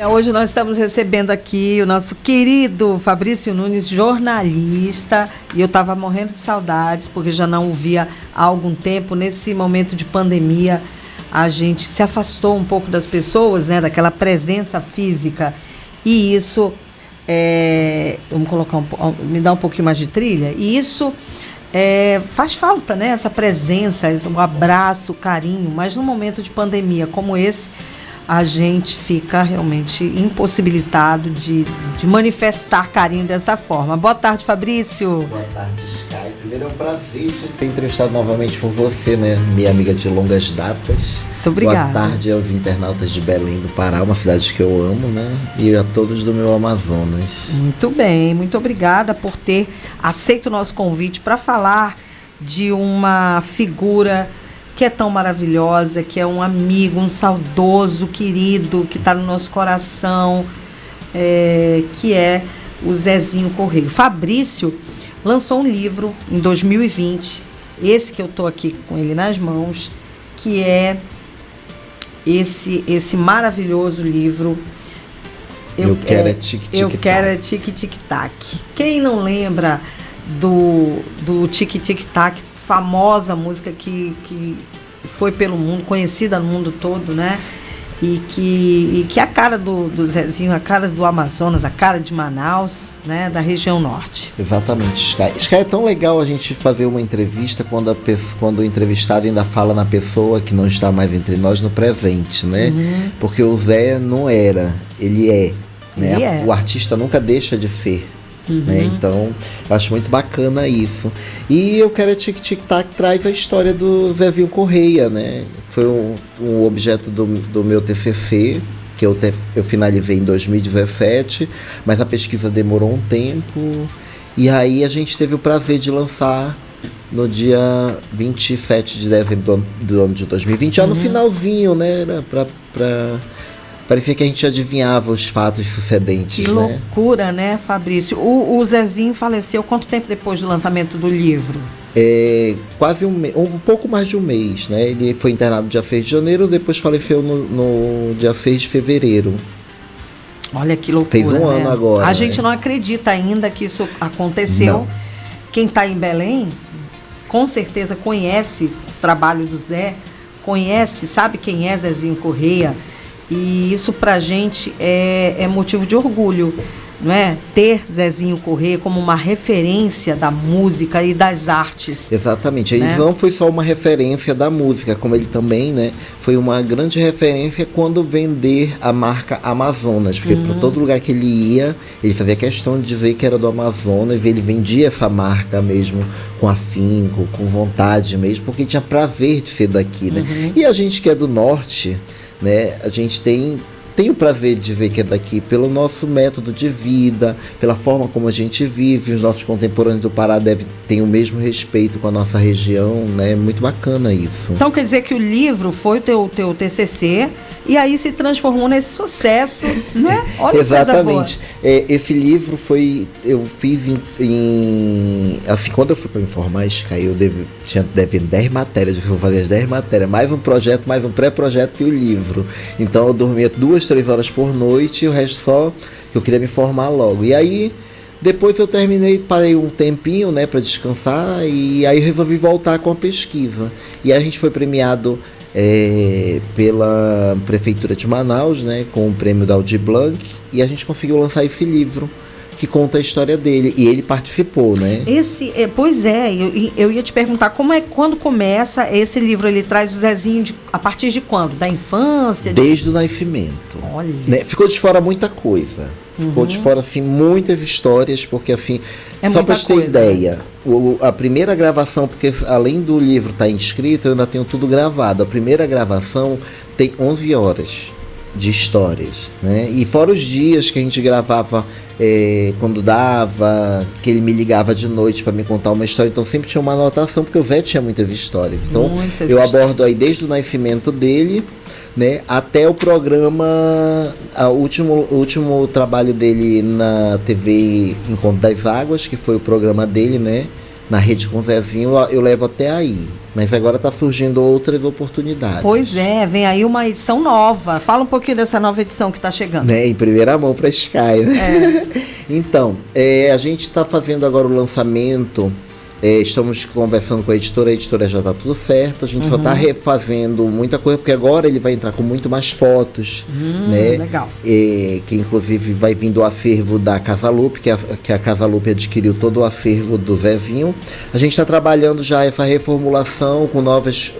Hoje nós estamos recebendo aqui o nosso querido Fabrício Nunes, jornalista, e eu estava morrendo de saudades, porque já não o via há algum tempo. Nesse momento de pandemia, a gente se afastou um pouco das pessoas, né, daquela presença física, e isso, vamos colocar me dá um pouquinho mais de trilha, e isso faz falta, né, essa presença, um abraço, carinho, mas num momento de pandemia como esse, a gente fica realmente impossibilitado de manifestar carinho dessa forma. Boa tarde, Fabrício. Boa tarde, Sky. Primeiro é um prazer ser entrevistado novamente por você, né? Minha amiga de longas datas. Muito obrigada. Boa tarde aos internautas de Belém do Pará, uma cidade que eu amo, né? E a todos do meu Amazonas. Muito bem, muito obrigada por ter aceito o nosso convite para falar de uma figura que é tão maravilhosa, que é um amigo, um saudoso, querido, que está no nosso coração, que é o Zezinho Correia. Fabrício lançou um livro em 2020, esse que eu estou aqui com ele nas mãos, que é esse maravilhoso livro Eu Quero é Tic-Tic-Tac. Eu Quero é Tic-Tic-Tac. Quem não lembra do Tic-Tic-Tac, famosa música que foi pelo mundo, conhecida no mundo todo, né? E que é a cara do Zezinho, a cara do Amazonas, a cara de Manaus, né? Da região norte. Exatamente, Sky. Sky, é tão legal a gente fazer uma entrevista quando o entrevistado ainda fala na pessoa que não está mais entre nós no presente, né? Uhum. Porque o Zé não era, ele é, né? Ele é. O artista nunca deixa de ser. Uhum. Né? Então, eu acho muito bacana isso. E Eu Quero é Tic-Tic-Tac traz a história do Zezinho Correia, né? Foi um objeto do meu TCC, que eu finalizei em 2017, mas a pesquisa demorou um tempo. E aí a gente teve o prazer de lançar no dia 27 de dezembro do ano de 2020, já no finalzinho, né? Parecia que a gente adivinhava os fatos sucedentes, que né? loucura, né, Fabrício? O Zezinho faleceu quanto tempo depois do lançamento do livro? Quase um pouco mais de um mês, né? Ele foi internado no dia 6 de janeiro, depois faleceu no dia 6 de fevereiro. Olha que loucura, fez um né? ano agora. A né? gente não acredita ainda que isso aconteceu. Não. Quem está em Belém, com certeza conhece o trabalho do Zé, sabe quem é Zezinho Correia. E isso pra gente é motivo de orgulho, não é? Ter Zezinho Correia como uma referência da música e das artes. Exatamente. Ele não foi só uma referência da música, como ele também, né, foi uma grande referência quando vender a marca Amazonas, porque por todo lugar que ele ia, ele fazia questão de dizer que era do Amazonas, e ele vendia essa marca mesmo com afinco, com vontade mesmo, porque tinha prazer de ser daqui, né? E a gente que é do norte, né, a gente tem o prazer de ver que é daqui pelo nosso método de vida, pela forma como a gente vive. Os nossos contemporâneos do Pará ter o mesmo respeito com a nossa região, né? Muito bacana isso. Então quer dizer que o livro foi o teu TCC e aí se transformou nesse sucesso, né? Olha que coisa boa. Exatamente. Esse livro eu fiz assim, quando eu fui para informática, eu tinha devendo 10 matérias, eu fui fazer as 10 matérias, mais um projeto, mais um pré-projeto e o livro. Então eu dormia 2-3 horas por noite e o resto só eu queria me formar logo. E aí depois eu parei um tempinho, né, para descansar, e aí eu resolvi voltar com a pesquisa. E aí a gente foi premiado pela Prefeitura de Manaus, né, com o prêmio da Aldir Blanc, e a gente conseguiu lançar esse livro que conta a história dele, e ele participou, né? Pois é, eu ia te perguntar quando começa esse livro, ele traz o Zezinho a partir de quando? Da infância? Desde o nascimento. Olha. Né? Ficou de fora muita coisa. Ficou de fora, assim, muitas histórias, porque, assim, só para te ter ideia, a primeira gravação, porque além do livro estar inscrito, eu ainda tenho tudo gravado. A primeira gravação tem 11 horas de histórias, né? E fora os dias que a gente gravava quando dava, que ele me ligava de noite para me contar uma história, então sempre tinha uma anotação, porque o Zé tinha muitas histórias. Então eu abordo aí desde o nascimento dele, né, até o programa, o último trabalho dele na TV Encontro das Águas, que foi o programa dele, né, na Rede com o Zezinho, eu levo até aí. Mas agora está surgindo outras oportunidades. Pois é, vem aí uma edição nova. Fala um pouquinho dessa nova edição que está chegando. Né, em primeira mão para Sky, né? Então, a gente está fazendo agora o lançamento. Estamos conversando com a editora já está tudo certo, a gente só está refazendo muita coisa, porque agora ele vai entrar com muito mais fotos, né? Legal. Que inclusive vai vir do acervo da Casa Lupe, que a Casa Lupe adquiriu todo o acervo do Zezinho. A gente está trabalhando já essa reformulação com novas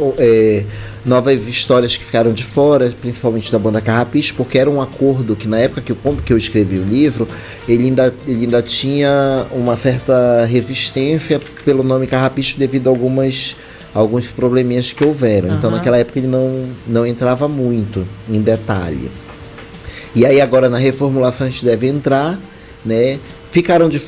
histórias que ficaram de fora, principalmente da banda Carrapicho, porque era um acordo que na época que eu escrevi o livro, ele ainda tinha uma certa resistência pelo nome Carrapicho devido a alguns probleminhas que houveram. Então naquela época ele não entrava muito em detalhe. E aí agora na reformulação a gente deve entrar, né?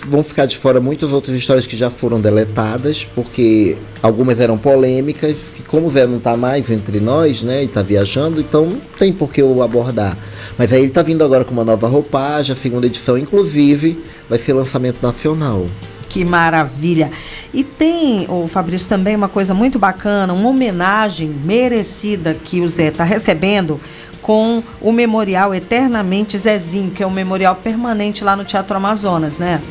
Vão ficar de fora muitas outras histórias que já foram deletadas, porque algumas eram polêmicas, que como o Zé não está mais entre nós, né, e está viajando, então não tem por que eu abordar. Mas aí ele está vindo agora com uma nova roupagem, a segunda edição, inclusive, vai ser lançamento nacional. Que maravilha! E tem, Fabrício, também uma coisa muito bacana, uma homenagem merecida que o Zé está recebendo com o Memorial Eternamente Zezinho, que é um memorial permanente lá no Teatro Amazonas, né?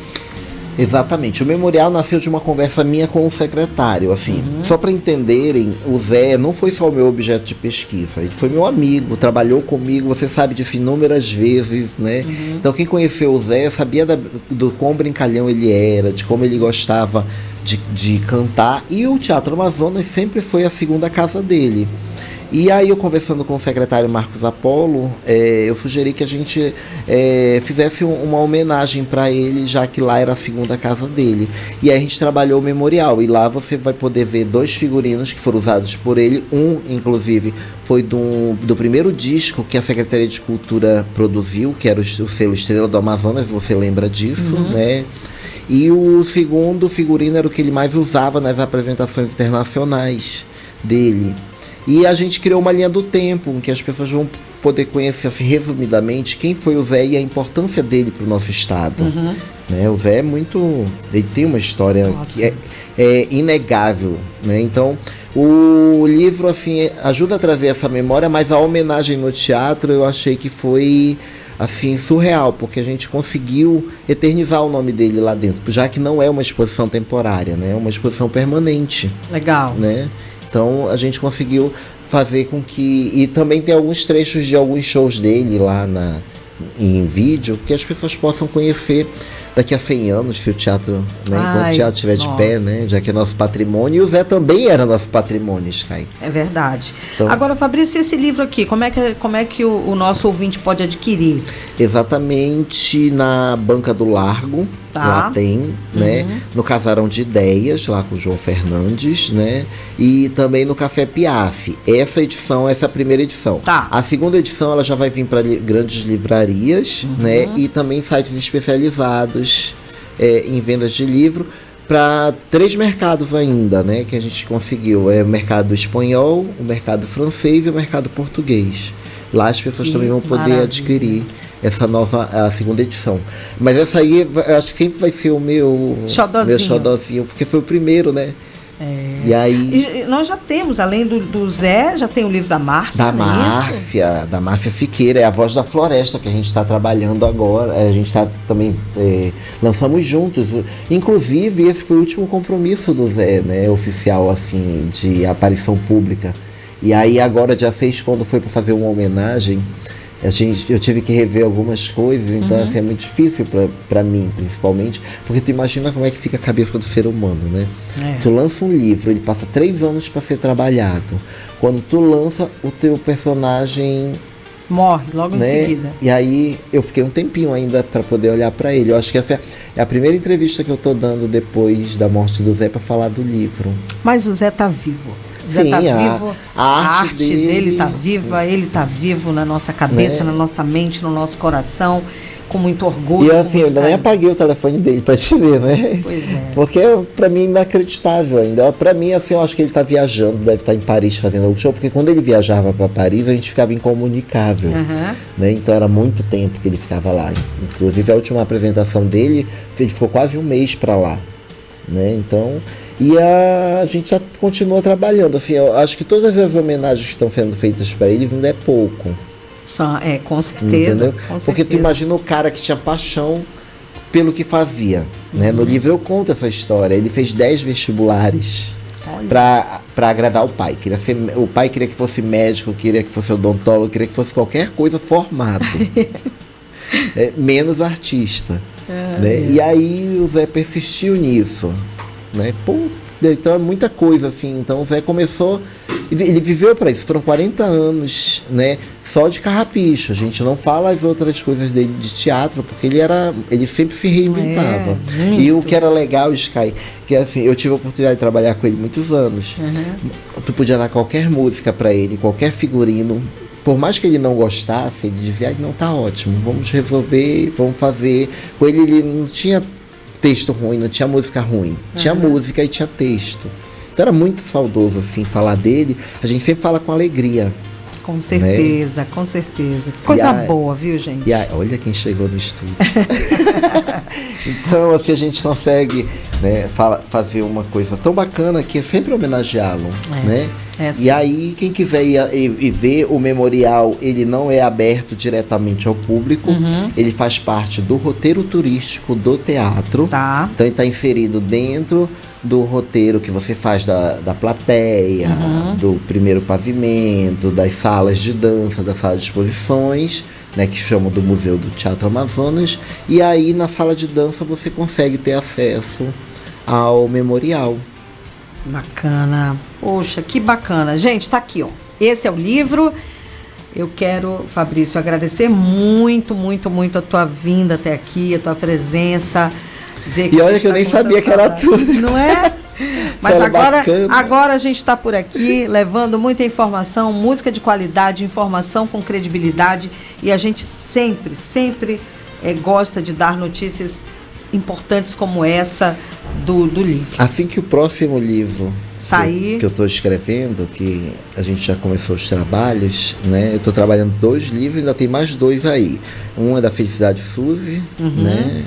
Exatamente. O memorial nasceu de uma conversa minha com o secretário, assim. Só para entenderem, o Zé não foi só o meu objeto de pesquisa, ele foi meu amigo, trabalhou comigo, você sabe disso inúmeras vezes, né? Então quem conheceu o Zé sabia do quão brincalhão ele era, de como ele gostava de cantar, e o Teatro Amazonas sempre foi a segunda casa dele. E aí eu conversando com o secretário Marcos Apolo, eu sugeri que a gente fizesse uma homenagem para ele, já que lá era a segunda casa dele. E aí a gente trabalhou o memorial, e lá você vai poder ver 2 figurinos que foram usados por ele. Um, inclusive, foi do primeiro disco que a Secretaria de Cultura produziu, que era o selo Estrela do Amazonas, você lembra disso, né? E o segundo figurino era o que ele mais usava nas apresentações internacionais dele. E a gente criou uma linha do tempo, em que as pessoas vão poder conhecer, assim, resumidamente, quem foi o Zé e a importância dele para o nosso estado. Né? O Zé é muito... Ele tem uma história que é inegável, né? Então, o livro, assim, ajuda a trazer essa memória, mas a homenagem no teatro eu achei que foi, assim, surreal, porque a gente conseguiu eternizar o nome dele lá dentro, já que não é uma exposição temporária, né? É uma exposição permanente. Legal. Né? Então a gente conseguiu fazer com que... E também tem alguns trechos de alguns shows dele lá em vídeo, que as pessoas possam conhecer daqui a 100 anos, se o teatro, né, enquanto o teatro estiver de pé, né, já que é nosso patrimônio. E o Zé também era nosso patrimônio, Sky. É verdade. Então, agora, Fabrício, esse livro aqui, como é que o nosso ouvinte pode adquirir? Exatamente na Banca do Largo, lá tem, né? No Casarão de Ideias, lá com o João Fernandes, né? E também no Café Piaf. Essa é a primeira edição. A segunda edição ela já vai vir para grandes livrarias, né? E também sites especializados em vendas de livro, para 3 mercados ainda, né? Que a gente conseguiu. O mercado espanhol, o mercado francês e o mercado português. Lá as pessoas também vão poder adquirir a segunda edição. Mas essa aí, eu acho que sempre vai ser o meu xodozinho, porque foi o primeiro, né? E aí... nós já temos, além do Zé, já tem o livro da Márcia. Da Márcia Fiqueira, é a Voz da Floresta, que a gente está trabalhando agora. A gente está também, lançamos juntos. Inclusive, esse foi o último compromisso do Zé, né? Oficial, assim, de aparição pública. E aí agora, dia 6, quando foi para fazer uma homenagem, eu tive que rever algumas coisas, então assim, é muito difícil para mim, principalmente, porque tu imagina como é que fica a cabeça do ser humano, né? Tu lança um livro, ele passa 3 anos para ser trabalhado. Quando tu lança, o teu personagem morre logo em seguida. E aí eu fiquei um tempinho ainda para poder olhar para ele. Eu acho que essa é a primeira entrevista que eu tô dando depois da morte do Zé para falar do livro. Mas o Zé tá vivo. Zé tá vivo, a arte dele tá viva, ele tá vivo na nossa cabeça, na nossa mente, no nosso coração, com muito orgulho. E assim, eu ainda nem apaguei o telefone dele pra te ver, né? Pois é. Porque pra mim é inacreditável ainda. Pra mim, assim, eu acho que ele tá viajando, deve estar em Paris fazendo algum show, porque quando ele viajava pra Paris, a gente ficava incomunicável. Né? Então era muito tempo que ele ficava lá. Inclusive a última apresentação dele, ele ficou quase um mês pra lá. Né? Então... E a gente já continua trabalhando. Assim, eu acho que todas as homenagens que estão sendo feitas para ele ainda é pouco. Com certeza. Entendeu? Porque tu imagina o cara que tinha paixão pelo que fazia. Né? No livro eu conto essa história. Ele fez 10 vestibulares para agradar o pai. O pai queria que fosse médico, queria que fosse odontólogo, queria que fosse qualquer coisa formado. Menos artista. Né? E aí o Zé persistiu nisso. Né? Pô, então é muita coisa, assim. Então o Zé começou, ele viveu para isso, foram 40 anos, né? Só de carrapicho. A gente não fala as outras coisas dele de teatro, porque ele sempre se reinventava. E o que era legal, Sky, que assim, eu tive a oportunidade de trabalhar com ele muitos anos. Tu podia dar qualquer música para ele, qualquer figurino. Por mais que ele não gostasse, ele dizia, não, tá ótimo, vamos resolver, vamos fazer. Com ele não tinha texto ruim, não tinha música ruim. Tinha música e tinha texto. Então era muito saudoso, assim, falar dele. A gente sempre fala com alegria. Com certeza, né? Com certeza. Coisa boa, viu, gente? Olha quem chegou no estúdio. Então, assim, a gente consegue, né, fazer uma coisa tão bacana que é sempre homenageá-lo, né? E aí, quem quiser ir ver o memorial, ele não é aberto diretamente ao público, ele faz parte do roteiro turístico do teatro. Então ele está inserido dentro do roteiro que você faz da plateia, do primeiro pavimento, das salas de dança, da sala de exposições, né, que chamam do Museu do Teatro Amazonas, e aí na sala de dança você consegue ter acesso ao memorial. Bacana. Poxa, que bacana. Gente, tá aqui, ó. Esse é o livro. Eu quero, Fabrício, agradecer muito, muito, muito a tua vinda até aqui, a tua presença. Dizer que e olha que eu nem sabia que era tudo. Não é? Mas agora a gente está por aqui levando muita informação, música de qualidade, informação com credibilidade, e a gente sempre gosta de dar notícias importantes como essa do livro. Assim que o próximo livro sair, que eu estou escrevendo, que a gente já começou os trabalhos, né? Eu estou trabalhando 2 livros, ainda tem mais 2 aí. Um é da Felicidade Suzy, né?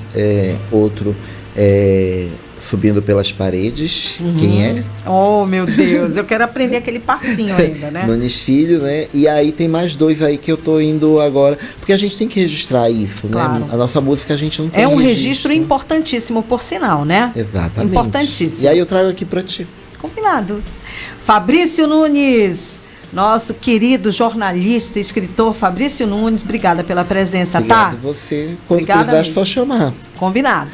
Outro é Subindo pelas Paredes. Quem é? Oh, meu Deus, eu quero aprender aquele passinho ainda, né? Nunes Filho, né? E aí tem mais 2 aí que eu tô indo agora, porque a gente tem que registrar isso, claro, né? A nossa música a gente não tem. É um registro importantíssimo, por sinal, né? Exatamente. Importantíssimo. E aí eu trago aqui para ti. Combinado. Fabrício Nunes, nosso querido jornalista, escritor Fabrício Nunes, obrigada pela presença, Obrigado você. Quando obrigada quiser, é só chamar. Combinado.